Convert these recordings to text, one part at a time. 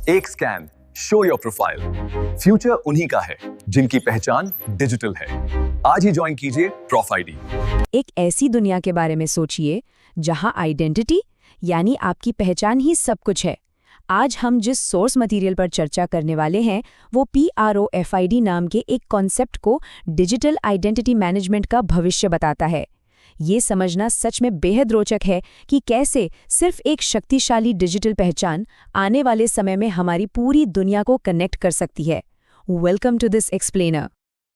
एक scan, show your profile. Future उन्हीं का है जिनकी पहचान डिजिटल है। आज ही ज्वाइन कीजिए प्रॉफ आईडी। एक ऐसी दुनिया के बारे में सोचिए जहां आइडेंटिटी यानी आपकी पहचान ही सब कुछ है। आज हम जिस सोर्स मटेरियल पर चर्चा करने वाले हैं वो PROFID नाम के एक कॉन्सेप्ट को डिजिटल आइडेंटिटी मैनेजमेंट का भविष्य बताता है। ये समझना सच में बेहद रोचक है कि कैसे सिर्फ एक शक्तिशाली डिजिटल पहचान आने वाले समय में हमारी पूरी दुनिया को कनेक्ट कर सकती है। Welcome to this explainer.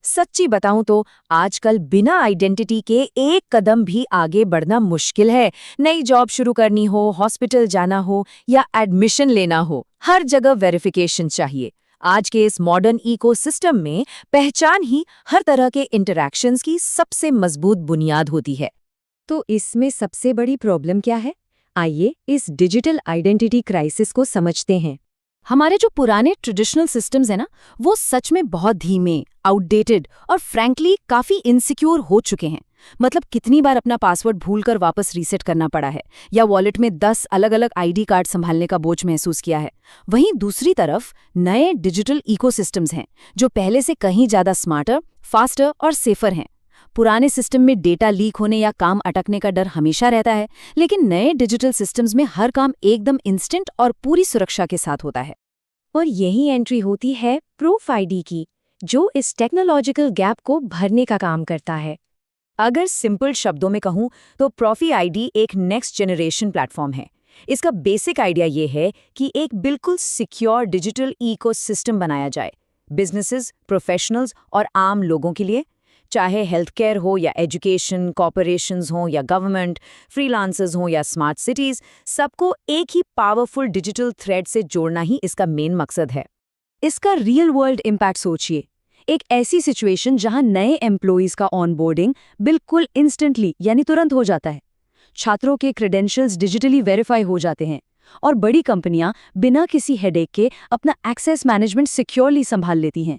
सच्ची बताऊं तो आजकल बिना आइडेंटिटी के एक कदम भी आगे बढ़ना मुश्किल है। नई जॉब शुरू करनी हो, हॉस्पिटल जाना हो या एडमिशन लेना हो, हर जगह वेरिफिकेशन चाहिए। आज के इस मॉडर्न इकोसिस्टम में पहचान ही हर तरह के इंटरैक्शंस की सबसे मजबूत बुनियाद होती है। तो इसमें सबसे बड़ी प्रॉब्लम क्या है? आइए इस डिजिटल आइडेंटिटी क्राइसिस को समझते हैं। हमारे जो पुराने ट्रेडिशनल सिस्टम्स हैं ना, वो सच में बहुत धीमे, आउटडेटेड और फ्रैंकली काफी इनसिक्योर हो चुके हैं। मतलब कितनी बार अपना पासवर्ड भूलकर वापस रीसेट करना पड़ा है या वॉलेट में 10 अलग अलग आईडी कार्ड संभालने का बोझ महसूस किया है। वहीं दूसरी तरफ नए डिजिटल इकोसिस्टम्स हैं जो पहले से कहीं ज्यादा स्मार्टर, फास्टर और सेफर हैं। पुराने सिस्टम में डेटा लीक होने या काम अटकने का डर हमेशा रहता है, लेकिन नए डिजिटल सिस्टम्स में हर काम एकदम इंस्टेंट और पूरी सुरक्षा के साथ होता है। और यही एंट्री होती है प्रूफ आईडी की, जो इस टेक्नोलॉजिकल गैप को भरने का काम करता है। अगर सिंपल शब्दों में कहूं तो प्रॉफी आईडी एक नेक्स्ट जनरेशन प्लेटफॉर्म है। इसका बेसिक आइडिया ये है कि एक बिल्कुल सिक्योर डिजिटल इकोसिस्टम बनाया जाए बिजनेसेस, प्रोफेशनल्स और आम लोगों के लिए। चाहे हेल्थ केयर हो या एजुकेशन, कॉर्पोरेशंस हो या गवर्नमेंट, फ्रीलांसर्स हो या स्मार्ट सिटीज, सबको एक ही पावरफुल डिजिटल थ्रेड से जोड़ना ही इसका मेन मकसद है। इसका रियल वर्ल्ड इम्पैक्ट सोचिए। एक ऐसी सिचुएशन जहां नए एम्प्लॉइज का ऑनबोर्डिंग बिल्कुल इंस्टेंटली यानी तुरंत हो जाता है, छात्रों के क्रेडेंशियल्स डिजिटली वेरीफाई हो जाते हैं और बड़ी कंपनियां बिना किसी हेडेक के अपना एक्सेस मैनेजमेंट सिक्योरली संभाल लेती हैं।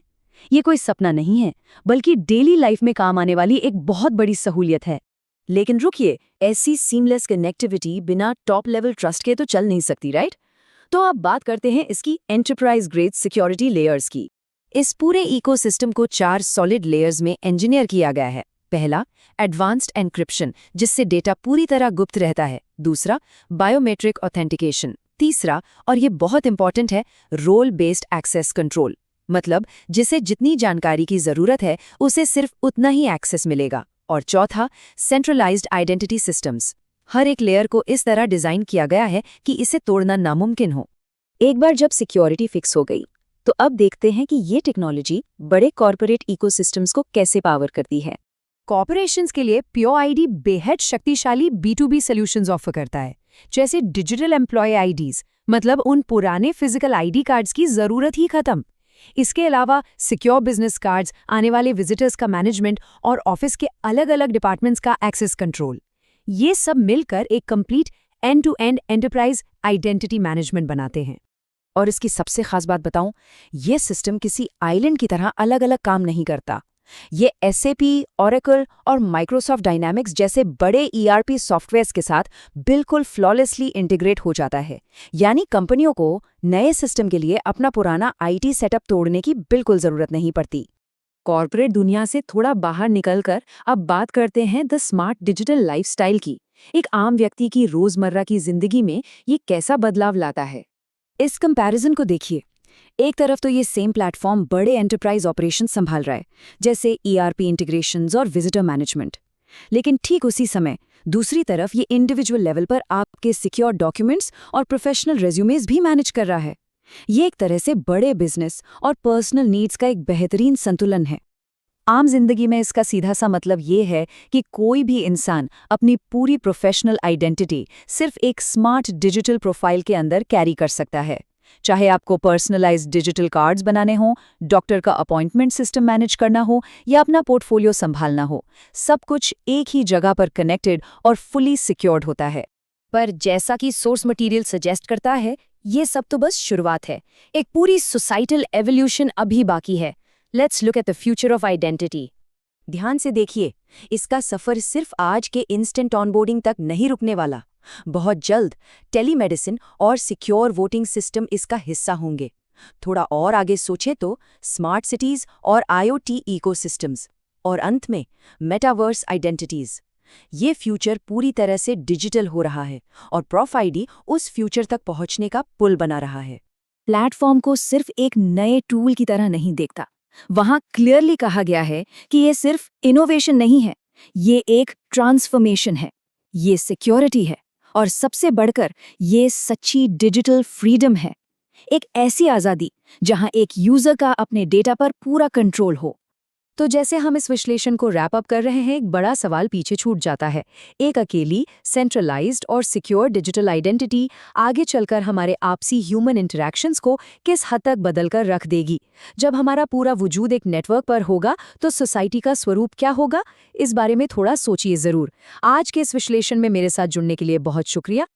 ये कोई सपना नहीं है, बल्कि डेली लाइफ में काम आने वाली एक बहुत बड़ी सहूलियत है। लेकिन रुकिए, ऐसी सीमलेस कनेक्टिविटी बिना टॉप लेवल ट्रस्ट के तो चल नहीं सकती, राइट? तो अब बात करते हैं इसकी एंटरप्राइज ग्रेड सिक्योरिटी लेयर्स की। इस पूरे इकोसिस्टम को 4 सॉलिड लेयर्स में इंजीनियर किया गया है। पहला, एडवांस्ड एन्क्रिप्शन, जिससे डेटा पूरी तरह गुप्त रहता है। दूसरा, बायोमेट्रिक ऑथेंटिकेशन। तीसरा, और ये बहुत इंपॉर्टेंट है, रोल बेस्ड एक्सेस कंट्रोल, मतलब जिसे जितनी जानकारी की जरूरत है उसे सिर्फ उतना ही एक्सेस मिलेगा। और चौथा, सेंट्रलाइज्ड आइडेंटिटी सिस्टम्स। हर एक लेयर को इस तरह डिजाइन किया गया है कि इसे तोड़ना नामुमकिन हो। एक बार जब सिक्योरिटी फिक्स हो गई, तो अब देखते हैं कि ये टेक्नोलॉजी बड़े कॉर्पोरेट इकोसिस्टम्स को कैसे पावर करती है। कॉर्पोरेशंस के लिए प्योर आईडी बेहद शक्तिशाली B2B सॉल्यूशंस ऑफर करता है, जैसे डिजिटल एम्प्लॉय आईडीज, मतलब उन पुराने फिजिकल आईडी कार्ड्स की जरूरत ही खत्म। इसके अलावा सिक्योर बिजनेस कार्ड्स, आने वाले विजिटर्स का मैनेजमेंट और ऑफिस के अलग अलग डिपार्टमेंट्स का एक्सेस कंट्रोल, ये सब मिलकर एक complete end to end enterprise identity management बनाते हैं। और इसकी सबसे खास बात बताऊं, ये सिस्टम किसी आइलैंड की तरह अलग अलग काम नहीं करता। ये SAP, Oracle और Microsoft Dynamics जैसे बड़े ERP सॉफ्टवेयर्स के साथ बिल्कुल फ्लॉलेसली इंटीग्रेट हो जाता है। यानी कंपनियों को नए सिस्टम के लिए अपना पुराना IT सेटअप तोड़ने की बिल्कुल जरूरत नहीं पड़ती। कॉर्पोरेट दुनिया से थोड़ा बाहर निकलकर अब बात करते हैं द स्मार्ट डिजिटल लाइफस्टाइल की। एक आम व्यक्ति की रोजमर्रा की जिंदगी में ये कैसा बदलाव लाता है। इस कंपैरिजन को देखिए। एक तरफ तो ये सेम प्लेटफॉर्म बड़े एंटरप्राइज ऑपरेशन संभाल रहा है, जैसे ERP इंटीग्रेशंस और विजिटर मैनेजमेंट। लेकिन ठीक उसी समय दूसरी तरफ ये इंडिविजुअल लेवल पर आपके सिक्योर डॉक्यूमेंट्स और प्रोफेशनल रेज्यूमेज भी मैनेज कर रहा है। ये एक तरह से बड़े बिजनेस और पर्सनल नीड्स का एक बेहतरीन संतुलन है। आम जिंदगी में इसका सीधा सा मतलब ये है कि कोई भी इंसान अपनी पूरी प्रोफेशनल आइडेंटिटी सिर्फ एक स्मार्ट डिजिटल प्रोफाइल के अंदर कैरी कर सकता है। चाहे आपको पर्सनलाइज्ड डिजिटल कार्ड्स बनाने हो, डॉक्टर का अपॉइंटमेंट सिस्टम मैनेज करना हो या अपना पोर्टफोलियो संभालना हो, सब कुछ एक ही जगह पर कनेक्टेड और फुली सिक्योर्ड होता है। पर जैसा कि सोर्स मटेरियल सजेस्ट करता है, ये सब तो बस शुरुआत है। एक पूरी सोसाइटल एवोल्यूशन अभी बाकी है। Let's look at the future of identity. ध्यान से देखिए, इसका सफर सिर्फ आज के इंस्टेंट ऑनबोर्डिंग तक नहीं रुकने वाला। बहुत जल्द टेलीमेडिसिन और सिक्योर वोटिंग सिस्टम इसका हिस्सा होंगे। थोड़ा और आगे सोचें तो स्मार्ट सिटीज और आईओटी इकोसिस्टम्स, और अंत में मेटावर्स आइडेंटिटीज। ये फ्यूचर पूरी तरह से डिजिटल हो रहा है और प्रोफआईडी उस फ्यूचर तक पहुंचने का पुल बना रहा है। प्लेटफॉर्म को सिर्फ एक नए टूल की तरह नहीं देखता। वहां क्लियरली कहा गया है कि ये सिर्फ इनोवेशन नहीं है, ये एक ट्रांसफॉर्मेशन है, ये सिक्योरिटी है और सबसे बढ़कर ये सच्ची डिजिटल फ्रीडम है। एक ऐसी आज़ादी जहां एक यूजर का अपने डेटा पर पूरा कंट्रोल हो। तो जैसे हम इस विश्लेषण को रैप अप कर रहे हैं, एक बड़ा सवाल पीछे छूट जाता है। एक अकेली, सेंट्रलाइज्ड और सिक्योर डिजिटल आइडेंटिटी आगे चलकर हमारे आपसी ह्यूमन इंटरैक्शंस को किस हद तक बदलकर रख देगी? जब हमारा पूरा वजूद एक नेटवर्क पर होगा तो सोसाइटी का स्वरूप क्या होगा? इस बारे में थोड़ा सोचिए ज़रूर। आज के इस विश्लेषण में मेरे साथ जुड़ने के लिए बहुत शुक्रिया।